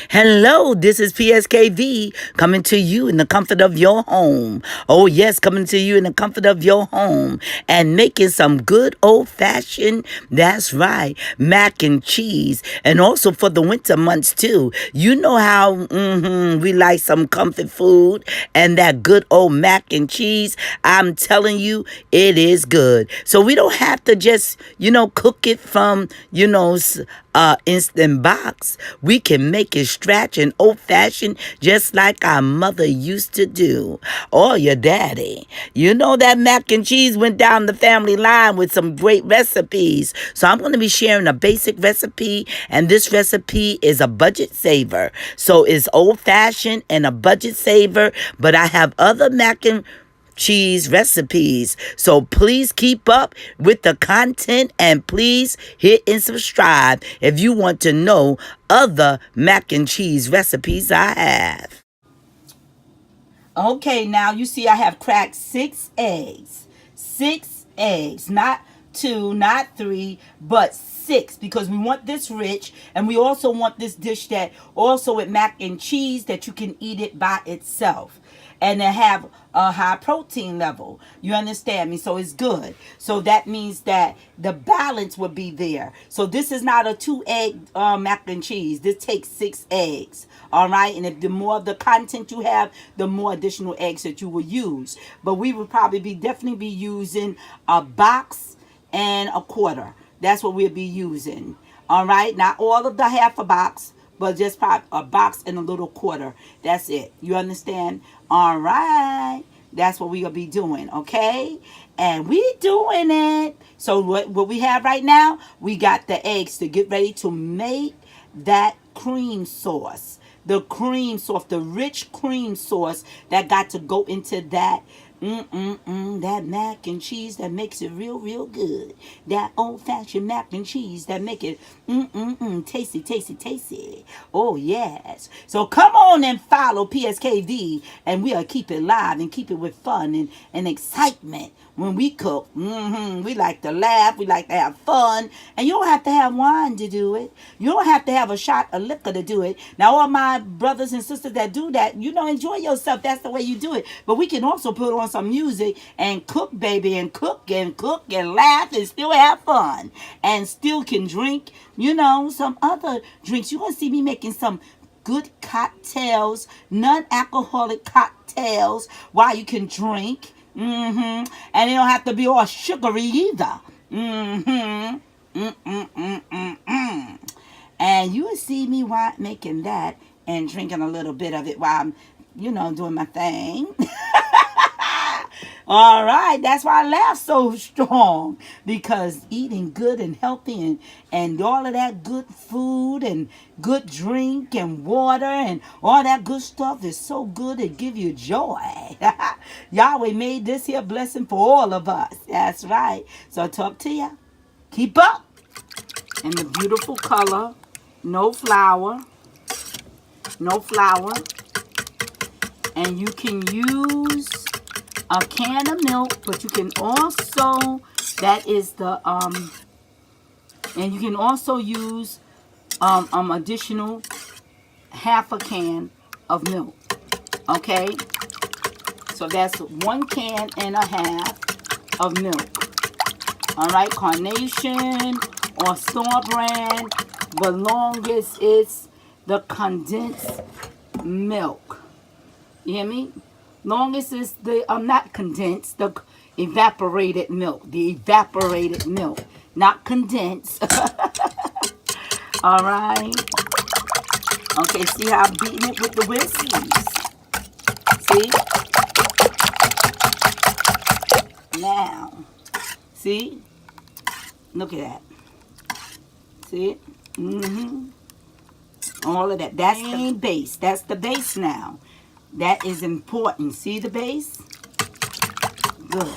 Hello, this is PSKV coming to you in the comfort of your home. Oh, yes, coming to you in the comfort of your home and making some good old fashioned, that's right, mac and cheese. And also for the winter months, too. You know how we like some comfort food and that good old mac and cheese. I'm telling you, it is good. So we don't have to just, cook it from, instant box. We can make it stretch and old fashioned just like our mother used to do. Or your daddy. You know that mac and cheese went down the family line with some great recipes. So I'm going to be sharing a basic recipe, and this recipe is a budget saver. So it's old fashioned and a budget saver, but I have other mac and cheese recipes. So please keep up with the content and please hit and subscribe if you want to know other mac and cheese recipes I have. Okay, now you see I have cracked 6 eggs. 6 eggs, not 2, not 3, but 6, because we want this rich, and we also want this dish that also with mac and cheese that you can eat it by itself and to have a high protein level. You understand me? So it's good. So that means that the balance will be there. So this is not a 2-egg mac and cheese. This takes 6 eggs. All right. And if the more of the content you have, the more additional eggs that you will use. But we would probably definitely be using a box and a quarter. That's what we'll be using. All right. Not all of the half a box, but just probably a box and a little quarter. That's it. You understand? All right. That's what we're going to be doing, okay? And we doing it. So what we have right now, we got the eggs to get ready to make that cream sauce. The cream sauce, the rich cream sauce that got to go into that that mac and cheese that makes it real, real good. That old-fashioned mac and cheese that make it tasty, tasty, tasty. Oh, yes. So come on and follow PSKV, and we'll keep it live and keep it with fun and excitement when we cook. We like to laugh. We like to have fun. And you don't have to have wine to do it. You don't have to have a shot of liquor to do it. Now, all my brothers and sisters that do that, enjoy yourself. That's the way you do it. But we can also put on some music and cook, baby, and cook and laugh and still have fun. And still can drink, some other drinks. You're going to see me making some good cocktails, non-alcoholic cocktails while you can drink. And it don't have to be all sugary either. And you will see me making that and drinking a little bit of it while I'm, doing my thing. All right, that's why I laugh so strong, because eating good and healthy and all of that good food and good drink and water and all that good stuff is so good it give you joy. Yahweh made this here blessing for all of us. That's right. So I talk to you. Keep up. And the beautiful color. No flour. No flour. And you can use a can of milk, but you can also, and you can also use additional half a can of milk. Okay, so that's 1 can and a half of milk. All right, Carnation or store brand, the longest is the condensed milk. You hear me? Longest is the not condensed, the evaporated milk. The evaporated milk, not condensed. All right. Okay, see how I'm beating it with the whisk? See? Now, see? Look at that. See? All of that. That's the base. That's the base now. That is important. See the base? Good.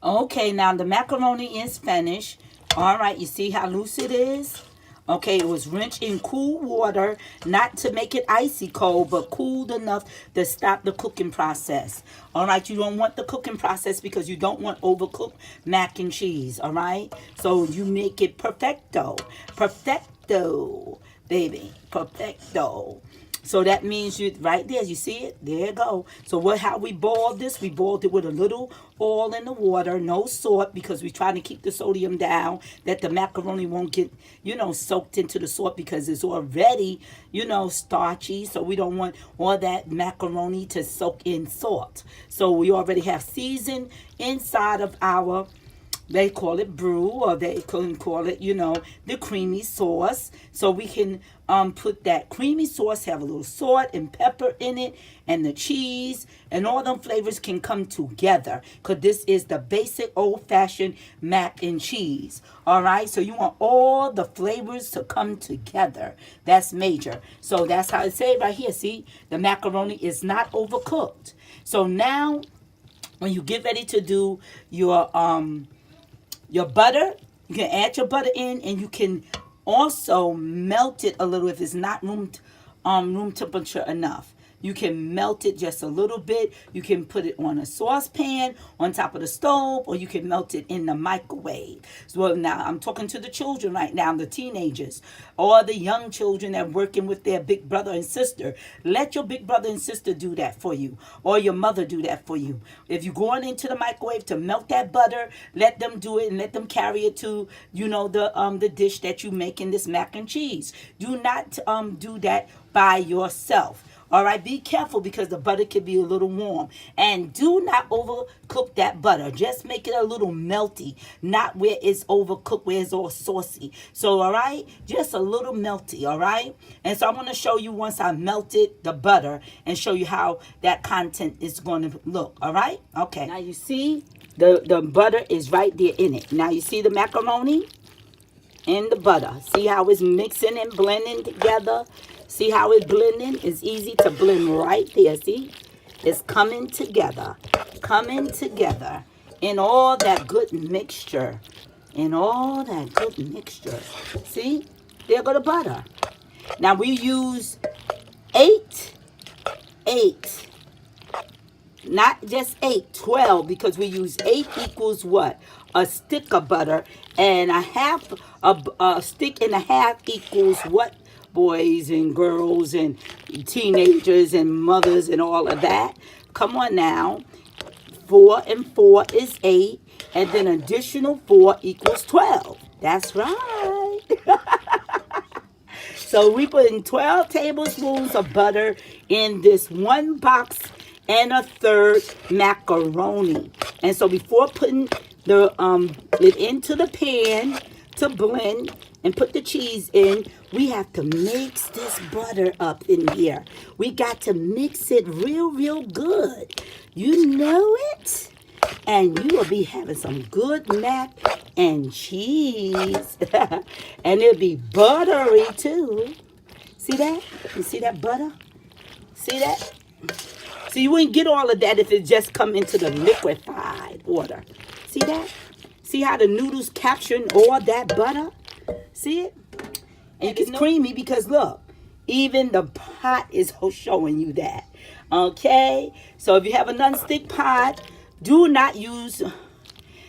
Okay, now the macaroni is finished. All right, you see how loose it is? Okay, it was rinsed in cool water, not to make it icy cold, but cooled enough to stop the cooking process. All right, you don't want the cooking process because you don't want overcooked mac and cheese, all right? So you make it perfecto. Perfecto. baby. Perfecto. So that means you right there, you see it? There you go. So how we boiled this? We boiled it with a little oil in the water, no salt, because we're trying to keep the sodium down, that the macaroni won't get, soaked into the salt because it's already, starchy. So we don't want all that macaroni to soak in salt. So we already have seasoned inside of our, they call it brew, or they can call it, the creamy sauce. So we can put that creamy sauce, have a little salt and pepper in it, and the cheese, and all them flavors can come together. Because this is the basic old-fashioned mac and cheese. All right? So you want all the flavors to come together. That's major. So that's how I say it right here. See? The macaroni is not overcooked. So now, when you get ready to do your butter, you can add your butter in, and you can also melt it a little if it's not room temperature enough. You can melt it just a little bit. You can put it on a saucepan on top of the stove, or you can melt it in the microwave. So now I'm talking to the children right now, the teenagers, or the young children that are working with their big brother and sister. Let your big brother and sister do that for you, or your mother do that for you. If you're going into the microwave to melt that butter, let them do it and let them carry it to, the dish that you make in this mac and cheese. Do not do that by yourself. All right, be careful because the butter can be a little warm. And do not overcook that butter. Just make it a little melty, not where it's overcooked, where it's all saucy. So, all right, just a little melty, all right? And so I'm going to show you once I melted the butter and show you how that content is going to look, all right? Okay, now you see the butter is right there in it. Now you see the macaroni and the butter. See how it's mixing and blending together? See how it's blending? It's easy to blend right there. See? It's coming together. Coming together in all that good mixture. In all that good mixture. See? There go the butter. Now we use 8. Not just 8, 12, because we use 8 equals what? A stick of butter, and a stick and a half equals what? Boys and girls and teenagers and mothers and all of that. Come on now. 4 and 4 is 8, and then additional 4 equals 12. That's right. So we put in 12 tablespoons of butter in this 1 box and a third macaroni. And so before putting it into the pan to blend and put the cheese in, we have to mix this butter up in here. We got to mix it real good. You know it? And you will be having some good mac and cheese. And it'll be buttery too. See that? You see that butter? See that? So you wouldn't get all of that if it just come into the liquefied water. See that? See how the noodles capturing all that butter? See it? And it's creamy because look, even the pot is showing you that. Okay? So if you have a non-stick pot, do not use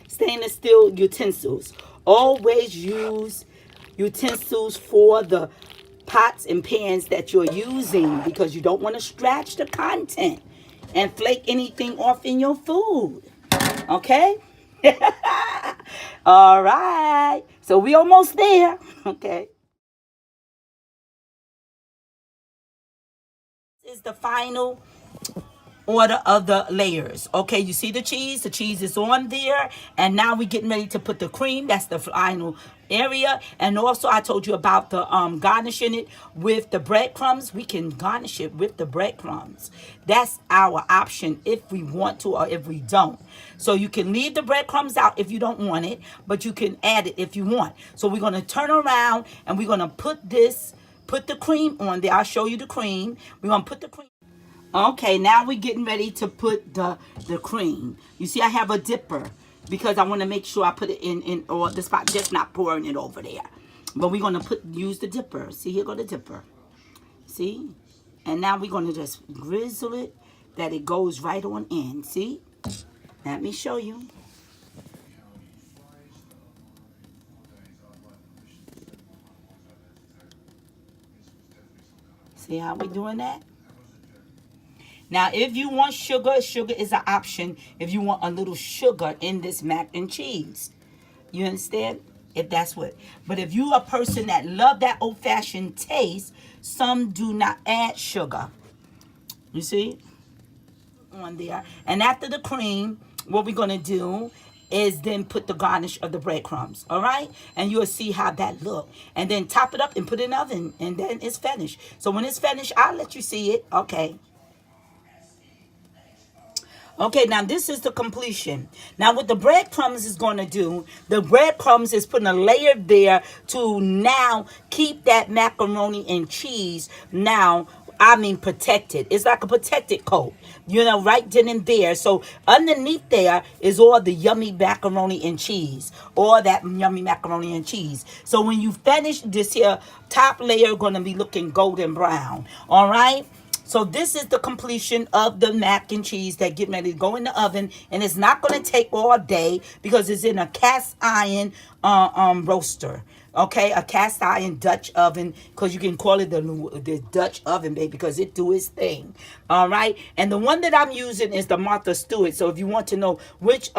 stainless steel utensils. Always use utensils for the pots and pans that you're using, because you don't want to scratch the content and flake anything off in your food. Okay? All right. So we almost there. Okay. This is the final order of the layers. Okay, you see the cheese is on there, and now we're getting ready to put the cream. That's the final area. And also I told you about the garnishing it with the breadcrumbs. We can garnish it with the breadcrumbs. That's our option if we want to or if we don't. So you can leave the breadcrumbs out if you don't want it, but you can add it if you want. So we're going to turn around and we're going to put the cream on there. I'll show you the cream. We're going to put the cream. Okay, now we're getting ready to put the cream. You see, I have a dipper because I want to make sure I put it in or the spot, just not pouring it over there. But we're going to use the dipper. See, here go the dipper. See? And now we're going to just drizzle it that it goes right on in. See? Let me show you. See how we doing that? Now, if you want sugar, sugar is an option if you want a little sugar in this mac and cheese. You understand? If that's what. But if you a person that love that old-fashioned taste, some do not add sugar. You see? On there. And after the cream, what we're going to do is then put the garnish of the breadcrumbs. All right? And you'll see how that look. And then top it up and put it in the oven. And then it's finished. So when it's finished, I'll let you see it. Okay. Okay, now this is the completion. Now what the breadcrumbs is going to do, the breadcrumbs is putting a layer there to now keep that macaroni and cheese protected. It's like a protected coat, right then and there. So underneath there is all the yummy macaroni and cheese, all that yummy macaroni and cheese. So when you finish this here, top layer going to be looking golden brown. All right. So this is the completion of the mac and cheese that get ready to go in the oven, and it's not going to take all day because it's in a cast iron roaster. Okay, a cast iron Dutch oven, because you can call it the Dutch oven, baby, because it do its thing. All right, and the one that I'm using is the Martha Stewart. So if you want to know which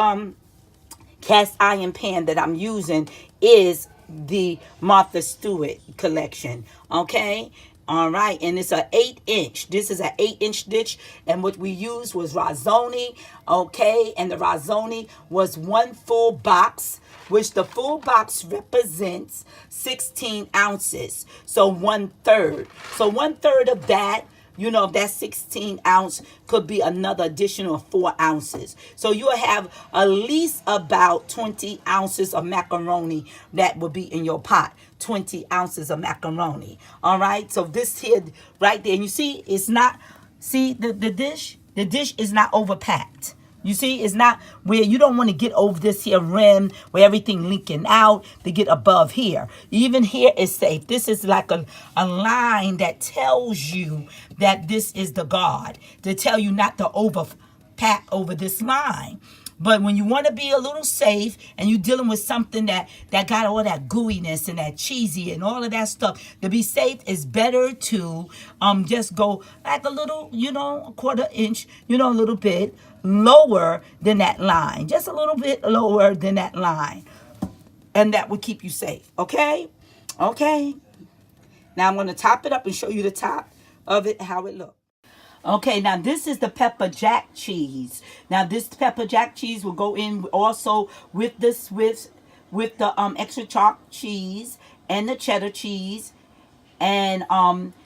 cast iron pan that I'm using, is the Martha Stewart collection. Okay. All right, and it's an 8-inch. This is an 8-inch dish, and what we used was Razzoni, okay, and the Razzoni was one full box, which the full box represents 16 ounces, so 1/3. So 1/3 of that, that 16 ounce could be another additional 4 ounces. So you'll have at least about 20 ounces of macaroni that will be in your pot. 20 ounces of macaroni. All right. So this here right there, and you see, it's not, see the dish is not overpacked. You see, it's not where you don't want to get over this here rim where everything leaking out to get above here. Even here is safe. This is like a line that tells you that this is the guard, to tell you not to overpack over this line. But when you want to be a little safe and you're dealing with something that got all that gooiness and that cheesy and all of that stuff, to be safe is better to just go like a little, a 1/4 inch, a little bit lower than that line. Just a little bit lower than that line. And that will keep you safe. Okay? Okay. Now I'm going to top it up and show you the top of it, how it looks. Okay, now this is the pepper jack cheese. Now this pepper jack cheese will go in also with this with the extra chalk cheese and the cheddar cheese, and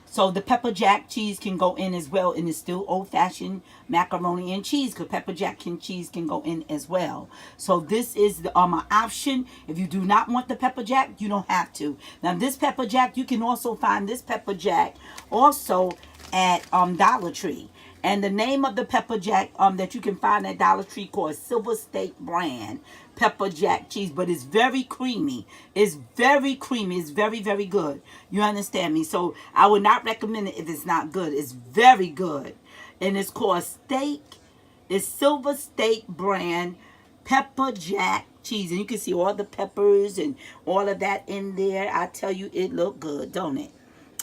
so the pepper jack cheese can go in as well, and it's still old fashioned macaroni and cheese because pepper jack cheese can go in as well. So this is the an option. If you do not want the pepper jack, you don't have to. Now this pepper jack, you can also find this pepper jack also at Dollar Tree. And the name of the pepper jack that you can find at Dollar Tree called Silver State brand pepper jack cheese, but it's very creamy. It's very creamy. It's very, very good. You understand me? So I would not recommend it if it's not good. It's very good. And it's called it's Silver State brand pepper jack cheese. And you can see all the peppers and all of that in there. I tell you, it look good, don't it?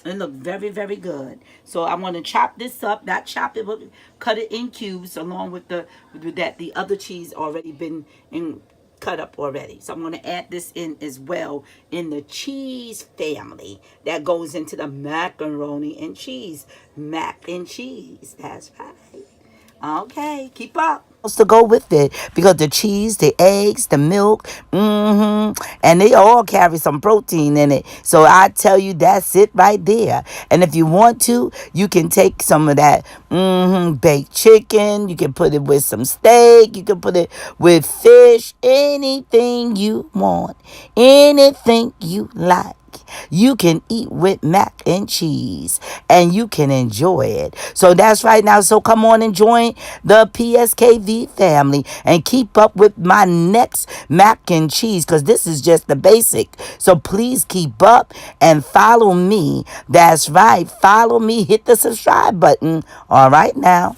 It look very, very good. So I'm going to chop this up. Not chop it, but cut it in cubes along with the other cheese already been cut up already. So I'm going to add this in as well in the cheese family that goes into the macaroni and cheese. Mac and cheese. That's right. Okay, keep up. To go with it, because the cheese, the eggs, the milk, and they all carry some protein in it. So I tell you, that's it right there. And if you want to, you can take some of that baked chicken. You can put it with some steak. You can put it with fish. Anything you want, anything you like, you can eat with mac and cheese, and you can enjoy it. So that's right now. So come on and join the PSKV family and keep up with my next mac and cheese, because this is just the basic. So please keep up and follow me. That's right. Follow me. Hit the subscribe button. All right now.